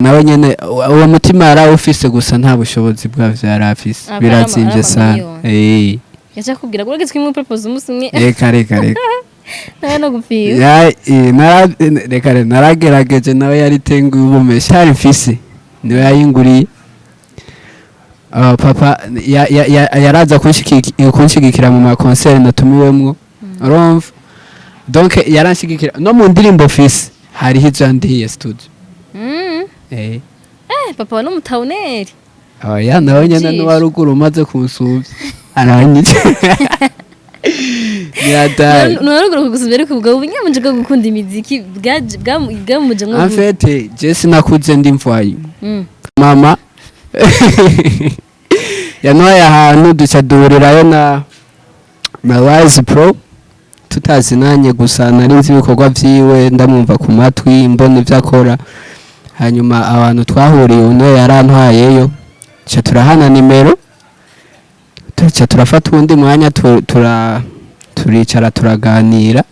nawe nyene uwo mutima yarawufise gusa nta bushobozi bwavyo yarafise birazimvye sana yacha kubwira ko urageze kimwe propose umunsi umwe reka nawe no gupfiye reka naragerageje nawe yaritenguye ubumesha hari mfise niwe yayinguriye papa yaraza kunshigikira mu ma concert natumiwemwo urumva donc yaranshigikira no mu ndirimbo fise hari hizandiye studio papa no mutauneri oya nawe nyene no waruguru umaze kunsuvya aranyije Nuwaruguru kugusubira ariko ubwo ubunyamuje bwo gukunda imiziki bwamuje nko en fait je sinakuze ndi mvayo mama yanwaye ahantu duca duhurirayo na Wise Pro tutazinanye gusa nari nzi ibikorwa vyiwe ndamwumva ku matwi mbona ivyo akora hanyuma abantu twahuriye uno yarantwayeyo ca turahana nimero tuca turafata undi mwanya turicara turaganira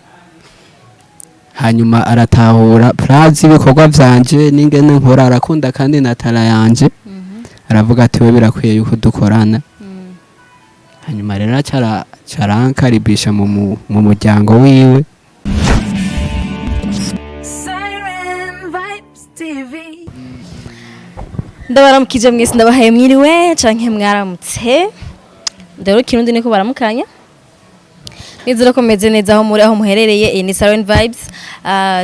hanyuma aratahura plazi ibikorwa vyanje n'ingene nkora arakunda kandi natala yanje aravuga ati we birakwiye yuko dukorana hanyuma rero carankaribisha mu muryango wiwe ndabaramukije mwese ndabahaye mwiriwe canke mwaramutse ndero kirundi niko baramukanya nizera ko meze neza aho muri aho muherereye ni Siren Vibes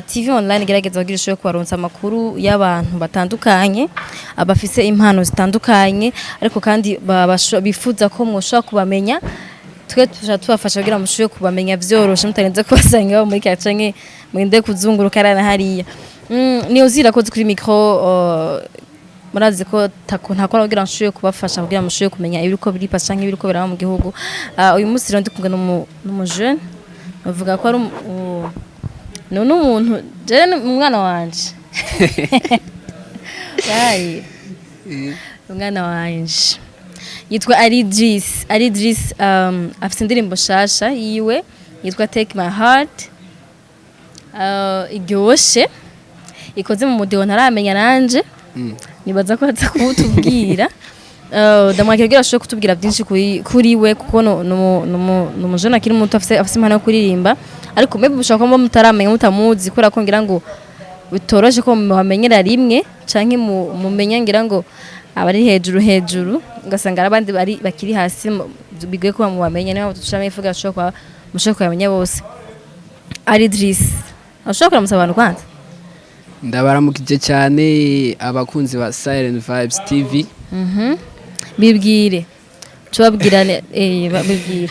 TV online gerageza kugira ishoye kubaronsa amakuru y'abantu batandukanye abafise impano zitandukanye ariko kandi bifuza ko mwoshobora kubamenya twe tubafasha kugira mushoye kubamenya vyoroshe mutarenze kubasanga muri kacanye mwende kuzunguruka arana hariya ni uzira ko kuri micro murazi ko ntakora kugira nshoye kubafasha kugira mushoye kumenya ibiriko biri pasha nk'ibiriko biraba mu gihugu uyu munsi rero ndi kumwe n'umu jeune bavuga ko ari n'umuntu jeune umwana wanje yayi umwana wanje yitwa Aridris afite indirimbo shasha yiwe yitwa Take My Heart iryoshe ikoze mu mudiho ntaramenya nanje nibaza ko aza kutubwira ndamwakira kugira ashobore kutubwira byinshi kuri we kuko n'umujana akiri muto afise impano yo kuririmba ariko maybe bushaka ko mutaramenya mutamuzi kubera ko ngira ngo bitoroje ko muhamenyera rimwe canke mumenya ngira ngo abari hejuru ugasanga abandi bakiri hasi bigoye ko mubamenya niyo tushame ifuga ashobora kumenya bose Aridris ashobora kuramutsa abantu kwanza ndabaramukije cyane abakunzi ba Siren Vibes TV bibwire tubabwirane babwire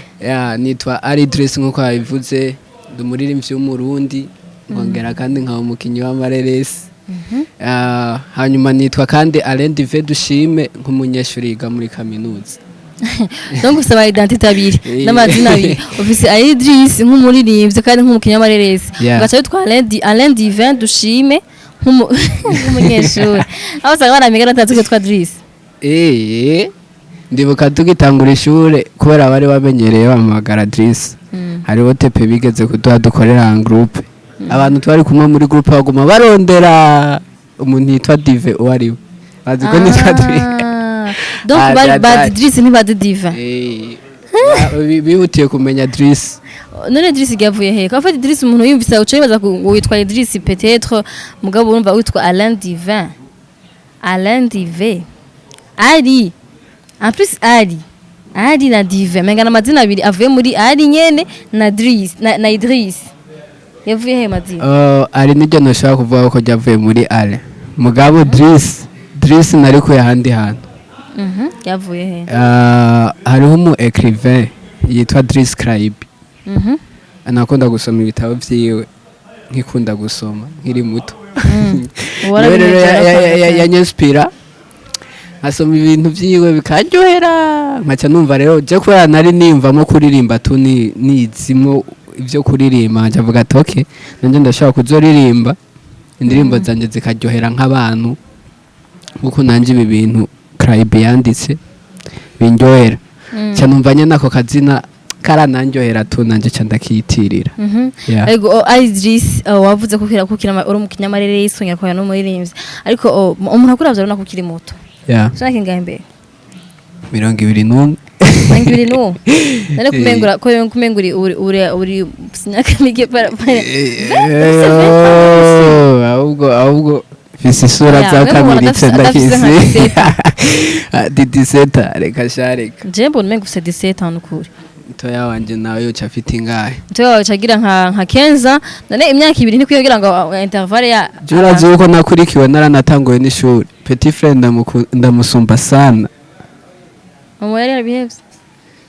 nitwa Aridris nkuko yabivuze ndumuririmbyi w'umurundi ngongera kandi nka umukinyi w'amareresi hanyuma nitwa kandi Alain Dive dushime nk'umunyeshuri yiga muri kaminuza donc usaba identité abiri n'amazina abiri office Aridris nk'umuririmbyi kandi nk'umukinyi w'amareresi ugaca witwa Alain Dive dushime nk'umunyeshuri aho usanga baramiga natatse ko twa Idris ndibuka tugitangura ishure kubera bari bamenyereye bamagara Idris hariho tepe bigeze kuduha dukorera en groupe abantu twari kumwe muri groupe baguma barondera umuntu yitwa Dive uwariwe bazi ko nitwa Dive donc bad Idris ni bad Dive bihutiye kumenya Idris none Idris yavuye he ko Idris umuntu yumvise uco yibaza witwa Idris peut-être mugabo urumva witwa Alain Dive ari en plus ari na Dive menga amazina abiri avuye muri ari nyene na Idris yavuye he mazina ari nijye nashaka kuvuga ko yavuye muri ale mugabo Idris nari ko yahandi hantu yavuye he hariho umu écrivain yitwa Idris Kraib anakunda gusoma ibitabo vyiwe nkikunda gusoma nkiri muto yanyeспira asoma ibintu vyiwe bikaryohera nkaca numva rero je kubera nari nimvamo kuririmba tu nizimwo ivyo kuririmba njavuga ati okay nanje ndashaka kuzoririmba indirimbo zanje zikaryohera nk'abantu kuko nanje ibi bintu Kraib yanditse binjohera cyane numvanye nako kazina karananjohera tu nanje ca ndakiyitirira. Yeah. ego Idris wavuze ko kukira uri umukinya amarere yisongera kwa no muririmbyi ariko umuntu akuravye urabona ko ukiri muto Yeah. shaka ingahe mbere 21. Ngiri no nare kumengura ko kumenguri uri sinyaka mige para ahubwo fisi isura za kamiritse ndakizi didiseta reka shareka jembo mengu se 17 anukuri toya wanje nawe yo cafite ingahe toya cagira nka Kenza none imyaka 2 niko yogira ngo intervalle ya jura zuko nakurikiwe naranatangoye n'ishuri petit frère ndamusumba sana mama yari yarabihevye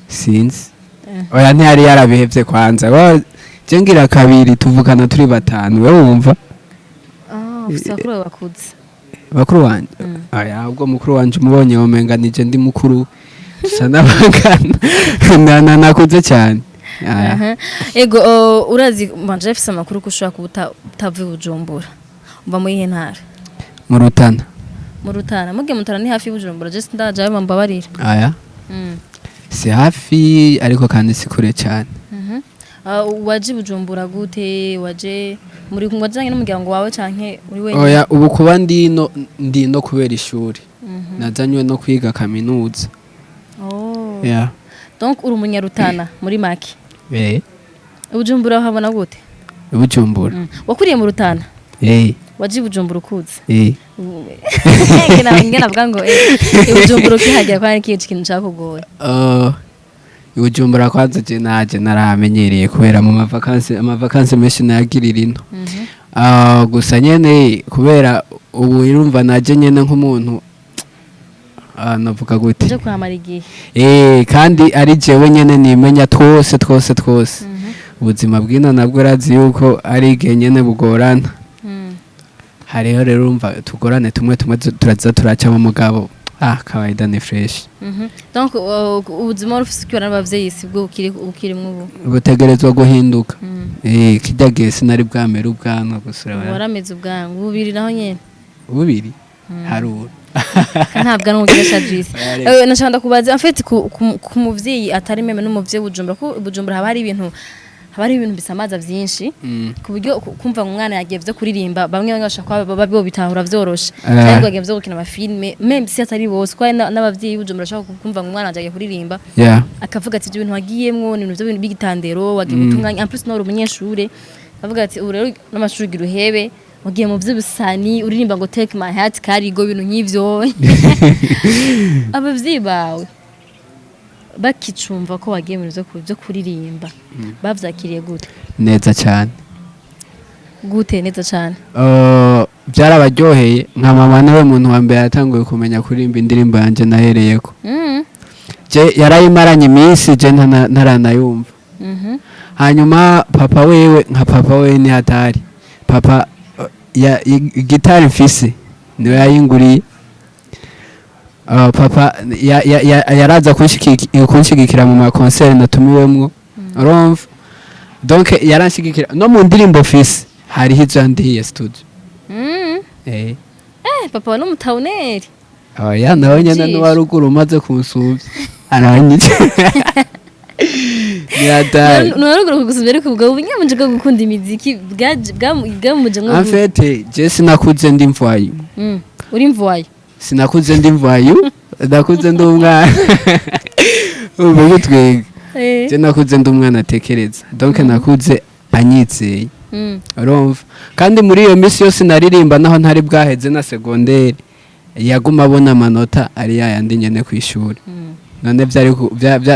sinzi oya ntiyari yarabihevye kwanza je ngira kabiri tuvukana turi batanu wewe wumva usakuru bakuze bakuru wanje aya ubwo mukuru wanje umubonye womenga nije ndi mukuru sanabangana nakuze cyane ego urazi manje afise amakuru ko ushaka utavuye Bujumbura umva mu yihe ntara mu Rutana muge mutara ni hafi y'Ubujumbura je sindaje bambabarira aya si hafi ariko kandi si kure cyane waje Bujumbura gute waje muri kumwajanye n'umuryango wawe canke uri wenyine oya ubu kuba ndi no kubera ishuri nazanywe no kwiga kaminuza yeah donc uri umunyarutana muri maki Bujumbura habona gute Bujumbura wakuriye mu Rutana waje Bujumbura ukuze ngena vuga ngo Bujumbura kihagira kwa kintu cyakugoye Bujumbura kwanza je naje naramenyereye kubera mu amavakansi menshi nayagirira ino gusa nyene kubera ubu irumva naje nyene nk'umuntu navuga gute je kwamara igihe kandi ari jewe nyene nimenya twose ubuzima bw'ino nabwo razi yuko ari igihe nyene bugorana hariho rero urumva tugorane tumwe turaza turaca mu mugabo kawaida ni fresh donc ubuzima rufise kwira n'abavyeyi sibwo ukiri mu butegerezwa guhinduka kijya gese nari bwamera ubwanwa gusura warameze ubwanwa bubiri naho nyene bubiri harura ntabwo ari umugisha Idris nashanda kubaza en fait ku muvyeyi atari meme n'umuvyeyi Bujumbura haba hari ibintu bisamaza vyinshi ku buryo kumva umwana yagiye vyo kuririmba bamwe bashaka babo bitahura vyoroshe cyangwa yagiye vyo gukina amafilme même si atari bose kwa n'abavyeyi Bujumbura bashaka kumva umwana yagiye kuririmba akavuga ati ibyo bintu wagiyemwo ni ibintu bigitandero wagiye gutunganya en plus no umunyeshure avuga ati ubu rero n'amashuri giruhebe wagiye mu vy'ubusani uririmba ngo take my heart karigo ibintu nk'ivyo abavyeyi bawe bakicumva ko wagiye mu byo kuririmba bavyakiriye gute neza cyane byarabaryoheye nka mama nawe muntu wa mbere yatanguye kumenya kuririmba indirimbo yanje nahereyeko je yarayimaranye iminsi je ntaranayumva hanyuma papa wewe ni hatari papa gitari mfise niwe yayinguriye papa yaraza kunshigikira mu makonseri natumiwemwo urumva donc yaranshigikira no mu ndirimbo fisi hariho izo yandihiye studio papa no mutauneri oya nawe nyene n'uwa ruguru umaze kunsuvya aranyije n'uwa ruguru kugusuvya ariko ubwo ubunyamunje bwo gukunda imiziki bwamuje nko en fait je sinakuze ndi mvayo uri mvayo sinakuze ndi mvayo ndakuze ndi umwana ubu gutwega je nakuze ndi umwana atekereza donc nakuze anyizeye urumva kandi muri iyo misi yose naririmba naho ntari bwaheze na secondaire yaguma abona amanota ari yayandi nyene ku ishuri none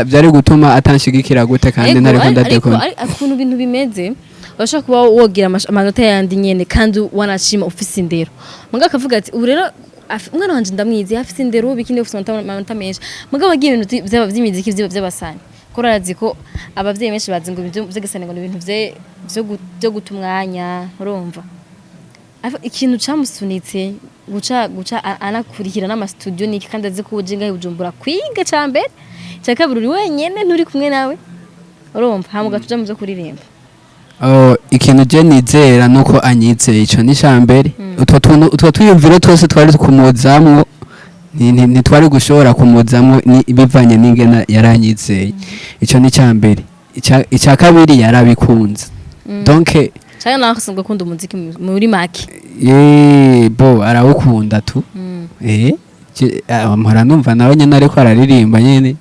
byari gutuma atanshigikira gute kandi ntari ko ndadekona akuntu bintu bimeze bashaka kuba wogira amanota yandi nyene kandi wanashima ufise indero muga akavuga ati ubu rero umwana wanje ndamwize afise indero bikindi ufise amanota menshi muga bagiye ibintu by'imiziki by'abasani korazi ko abavyeyi benshi bazi ngo ibyo gisane ngo ibintu byo gutumwanya urumva ikintu camusunitse guca anakurikira n'ama studio niki kandi azi ko ujinga Bujumbura kwiga cyambere cyakabiri uri wenyene nturi kumwe nawe urumva hamuga tuja mu byo kuririmba ikintu je nizera nuko anyizeye ico ni cyambere utwo twiyumviro twose twari kumuzamwo ntitwari gushobora kumuzamwo bivanye n'ingena yaranyizeye ico ni cyambere icya kabiri yarabikunze donc cyane naho usanzwe ukunda umuziki muri make bo arawukunda tu mpora numva nawe nyine ariko araririmba nyine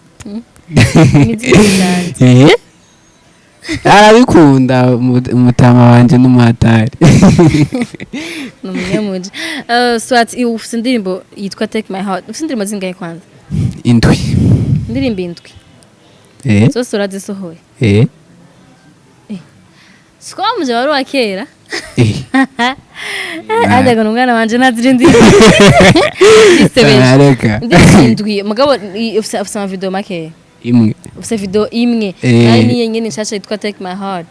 arabikunda umutama wanje n'umuhatari n'umunyamuji swat ufite indirimbo yitwa Take My Heart ufite indirimbo zingahe kwanza indwi indirimbo indwi zose urazisohoye sikwamuje wari wa kera ajyaga n'umwana wanje ntazira indirimbo indwi mugabo ufite amavideo makeya imwe ufite video imwe nayo niyo nyene nshasha yitwa Take My Heart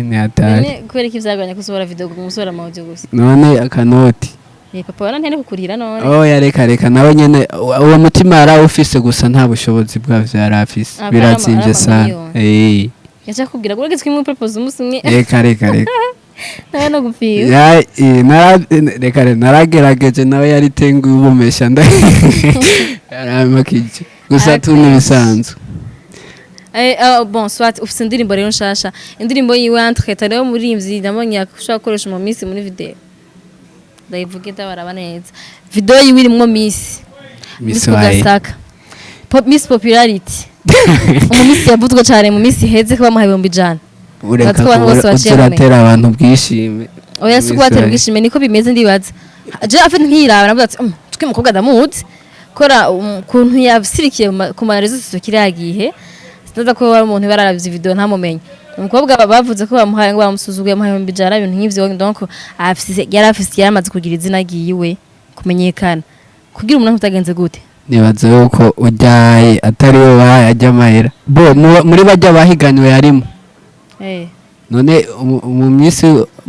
ni hatari kubera ko ivyaganya kusohora video gusohora amaudio gusa none akanoti papa wana ntene kukurira none oya reka nawe nyene uwo mutima yarawufise gusa nta bushobozi bwavyo yarafise birazimvye sana yacha kubwira ngo uragizwe mu propose umunsi umwe reka nawe no gupfiye reka naragerageje nawe yari tengu ubumesha yaramakije gusa tuni bisanzwe bon soit ufite indirimbo rero nshasha indirimbo yiwe entreta rero murimvyi nabonye akushaka gukoresha mu minsi muri video ndayivuga baraba neza video yiwe irimwo miss Gasaka Miss Popularity umumisi yavuzwe cyane mu minsi heze ko bamuhaye 100 uratera abantu bwishime oya si kubatera bwishime niko bimeze ndibaza je afite nkiraba navuga ati twe mukobwa ndamuzi kora kuntu yavsirikiye ku marezo sokiragihe sinaza ko wari umuntu bararavye video ntamumenye umukobwa bavuze ko bamuhaye ngo bamusuzuguye bamuhaye 100 ibintu nk'ivyo donc yarafise yaramaze kugira izina giyiwe kumenyekana kugira umuntu utagenze gute nibaza yuko ujyaye atari we wajya amahera bo muri bajya bahiganiwe yarimo none mu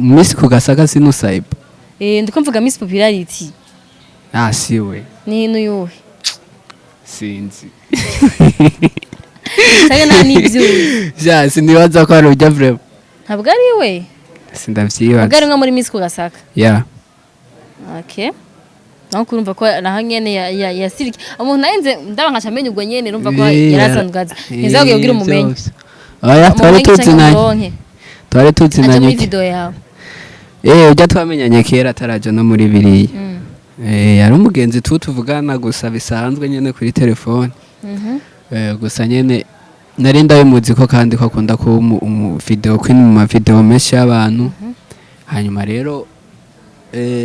minsi ku Gasaka sinusaiba ndiko mvuga Miss Popularity si we ni n'uyuhe sinzi cyane nta n'ibyo sinibaza ko ari ujya vrema ntabwo ari we sindavyibaza ntabwo ari nko muri Miss ku Gasaka okay donc urumva ko naho nyene yasiriki umuntu nayenze ndaba nkaca menye ubwo nyene urumva ko yarasanzwe azi ntizagiye kugira umumenye oya twari tuzinanye muri video yawe ujya twamenyanye kera ataraje no muri biriya yari umugenzi tuvugana gusa bisanzwe nyene kuri telefone gusa nyene nari ndabimuzi ko kandi ko akunda ko video queen mu video menshi y'abantu hanyuma rero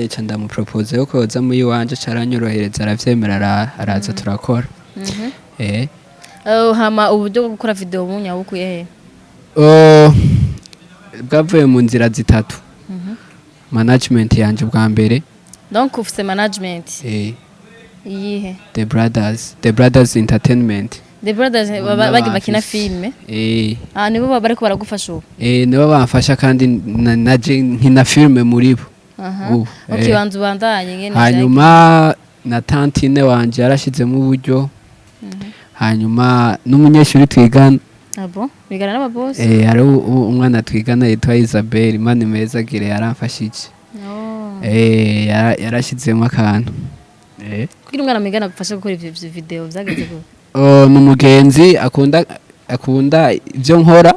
cyanda mu propose yo koza muri wanje caranyorohereza aravyemera araza turakora hama uburyo bwo gukora video bunya bukuye bwavuye mu nzira zitatu management yanje bwa mbere donc ufite management iyihe The Brothers Entertainment The Brothers bakina filme nibo bari ko baragufasha ubu nibo bamfasha kandi naje nkina filme muri bo okay banzu bandanye ngene hanyuma na tantine wanje yarashizemo uburyo hanyuma n'umunyeshuri twigana bigana n'ababoss ari umwana twigana yitwa Isabelle Imana meza gire yaramfashije yarashizemo akantu kugira umwana migana gufasha gukora ivyo video vyageze ko n'umugenzi akunda ivyo nkora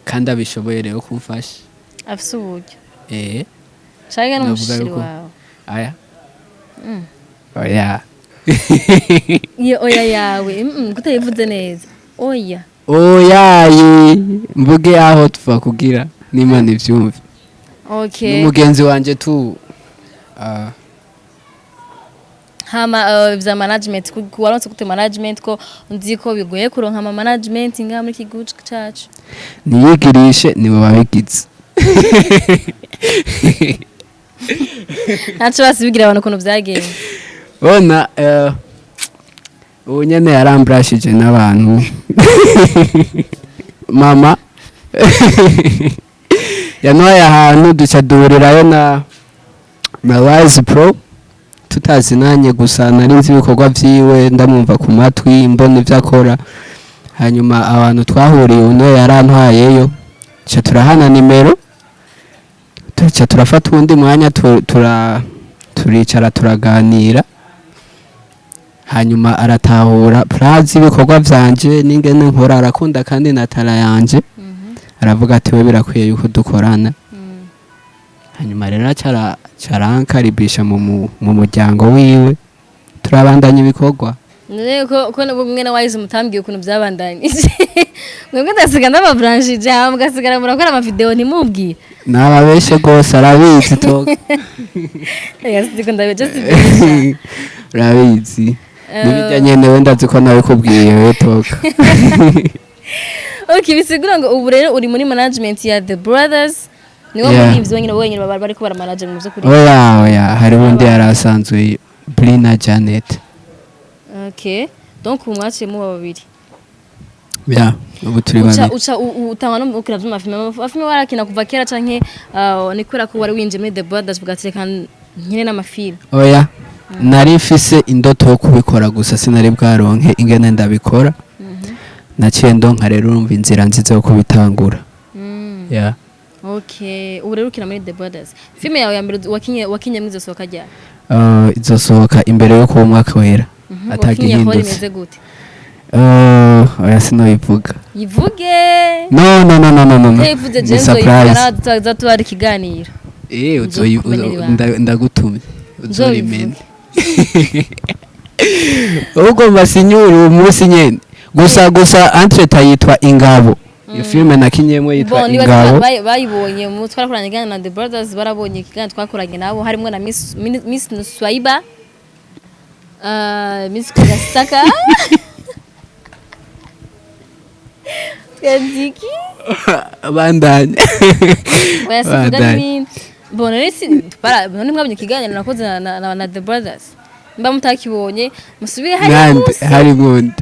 kandi abishoboye rero kumfasha afise uburyo cyangwa n'umushiri wawe oya oya yawe kutayivuze neza oya mvuge aho tuva kugira n'Imana ivyumve n'umugenzi wanje tu hama vya management kuwaronse gute management ko nzi ko bigoye kuronka ama management nga muri kigucu cacu niyigirishe nibo babigize naco basibigira abantu kuntu vyagenze bona ubu nyene yarambrashije n'abantu mama yanwaye ahantu duca duhurirayo na Wise Pro tutazinanye gusa nari nzi ibikorwa vyiwe ndamwumva ku matwi mbona ivyo akora hanyuma abantu twahuriye uno yarantwayeyo ca turahana nimero tuca turafata undi mwanya turicara turaganira hanyuma aratahura plazi ibikorwa vyanje n'ingene nkora arakunda kandi na tara yanje aravuga ati we birakwiye yuko dukorana hanyuma rero carankaribisha mu muryango wiwe turabandanya ibikorwa ko mwe na wayize mutambwiye ukuntu byabandanije mwebwe ndasiga n'amabranche jamu gasigara murakora amavideo ntimubwiye nababeshe gose arabizi toka yasiko ndabeje urabizi nibijya nyene wenda ziko nawe kubwiye we toka okay bisigura ngo ubu rero uri muri management ya The Brothers niwo muri ivyo wenyine bari ko baramanage mu byo kuri oya hari undi yarasanzwe Brina Janet. Okay. Donc umwache mu babiri. Yeah, ubu turi bane. Uca utanga no ukira vyuma filme warakina kuva kera canke nikora ko wari winje muri The Brothers bugatereka nkine n'amafilme. Oya. Nari mfise indoto yo kubikora gusa sinari bwaronke ingene ndabikora. Naciye ndonka rero urumva inzira nziza yo kubitangura. Yeah. Okay. Ubu rero ukina muri The Brothers. Filme yawe ya mbere wakinye mwizo soka rya. Izosohoka imbere yo kuba umwaka wera atagihindutse oya sinoyivuga yivuge no yivuze jenzo yifara tuari kiganiro ndagutumye uzorimene ubwo mbasinyura umunsi nyene gusa entreta yitwa Ingabo iyo filme nakinyemwe yitwa Ingabo bayibonye mu twarakoranye gana na The Brothers barabonye ikigana twakoranye nabo harimo na Miss Nuswaiba Miss Kagasaka Twenziki bandanye wasivuga nini bona resi para none mwabonye ikiganiro nakoze na The Brothers mba mutakibonye musubire hari gundi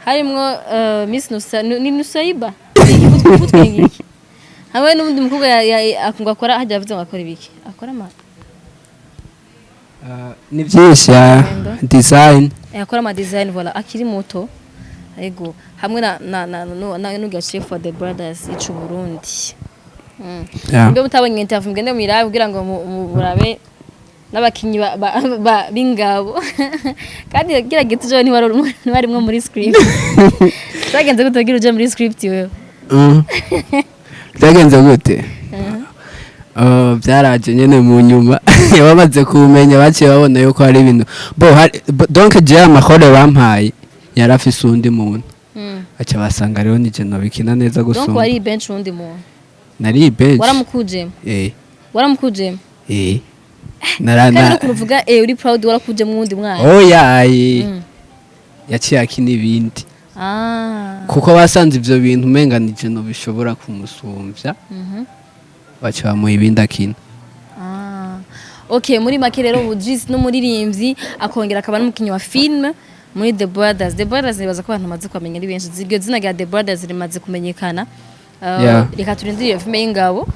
harimwo Miss Nuswaiba hamwe n'undi mukobwa akungwa akora hajya avuze ngo akora ibiki akora ama ni byinshi ya design akora ama design voilà akiri muto yego hamwe na n'uga chef for The Brothers icu Burundi mbe mutabonye interview ngende mirabe kugira ngo murabe n'abakinyi b'ingabo kandi gira gito jo ntibarimwe muri script twagenze gutogira uje muri script wewe byagenze gute byaraje nyene mu nyuma bamaze kumenya baciye babona yuko hari ibintu donc je amakore bampaye yarafise undi muntu aca basanga rero nije no bikina neza gusoma donc wari bench undi muntu nari bench waramukuje waramukuje narana kuvuga uri proud warakuje mu wundi mwana oya yaciye akina ibindi kuko basanze ivyo bintu umenga nije no bishobora kumusumvya bacha mu ibindi akina okay muri make rero Budris no muririmbyi akongera akaba n'umukinyi wa film muri The Brothers nibaza ko abantu bamaze kwamenya ari benshi ziryo zina rya The Brothers rimaze kumenyekana reka turindire iyo filme y'ingabo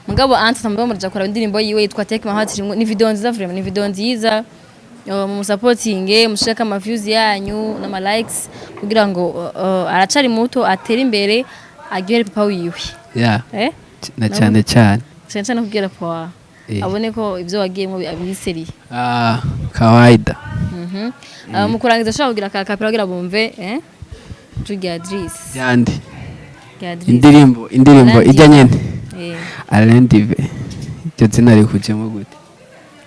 mugabo Ant tambaye muraja kora indirimbo yiwe yitwa Take My Heart ni video nziza vraiment ni video nziza mu supporting mushaka ama views yanyu n'ama likes kugira ngo aracari muto atera imbere agire papa wiwe na cyane no kugira kwa abone ko ibyo wagiyemo abiseri kawaida mu kurangiza shaka kugira kapera kugira bumve tugira Idris yandi indirimbo ijya nyene Alain Dive cyo zina rikujemo gute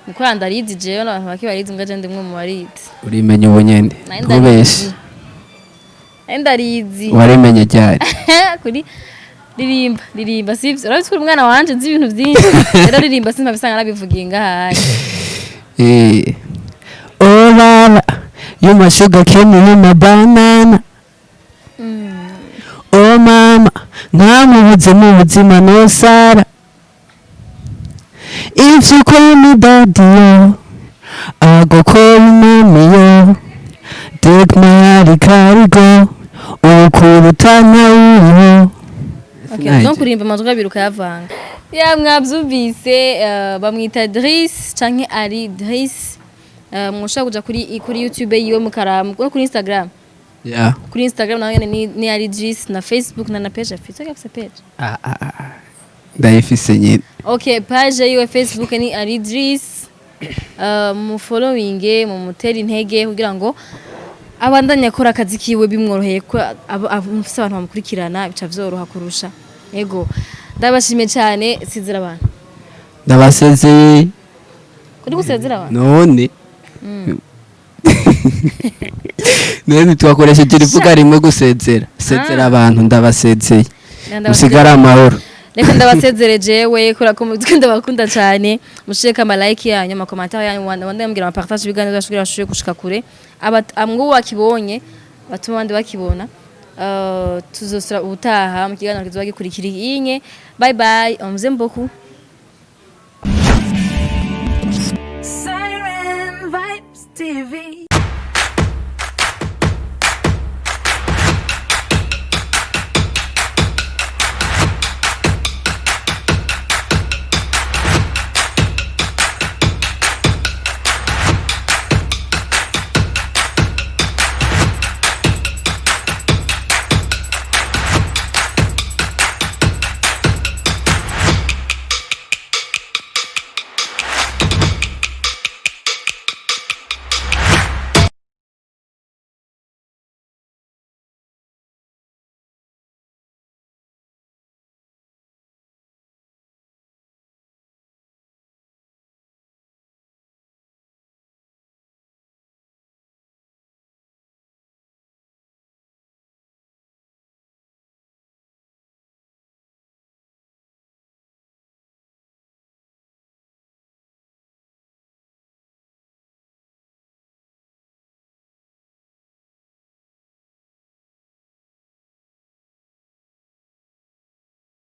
mukuranda ari DJ n'abantu bakibarize ngaje ndimwe mu barize urimenye ubonyene ubeshe endarizi warimenye cyane kuri ririmba sivyo urabitse kuri umwana wanje nzi ibintu byinshi rero ririmba simba bisanga nabivugiye ngahaye oh mama you my sugar cane you my banana oh mama nkamubuze mu buzima no sara if you call me daddy yo I go call mommy yo take my heart go ukurutana uwo okay donc kurimba amajwi abiri ukayavanga mwabyumvise bamwita Idris canke ari Idris mushaka kuja kuri YouTube yiwe mukaramu kuri Instagram kuri Instagram nawe ni ari Idris na Facebook na page afite page ndayifise nyine okay page yiwe Facebook ni ari Idris mu following mu muteri intege kugira ngo abandanya akora akazi kiwe bimworoheye ko afise abantu bamukurikirana bica vyoroha kurusha yego ndabashimiye cyane sizira abantu ndabasezeye kuri gusezera abantu none none twakoresheje irivuga rimwe gusezera sezera abantu ndabasezeye musigara amahoro reka ndabasezere jewe kora ko ndabakunda cyane mushireka ama like yanyu ama commentaire yanyu wandambira ama partage ibiganiro byashobora gushoboye gushika kure amwe wakibonye batuma abandi bakibona tuzosura ubutaha mu kiganiro kizoba gikurikira inye bye bye omze mboku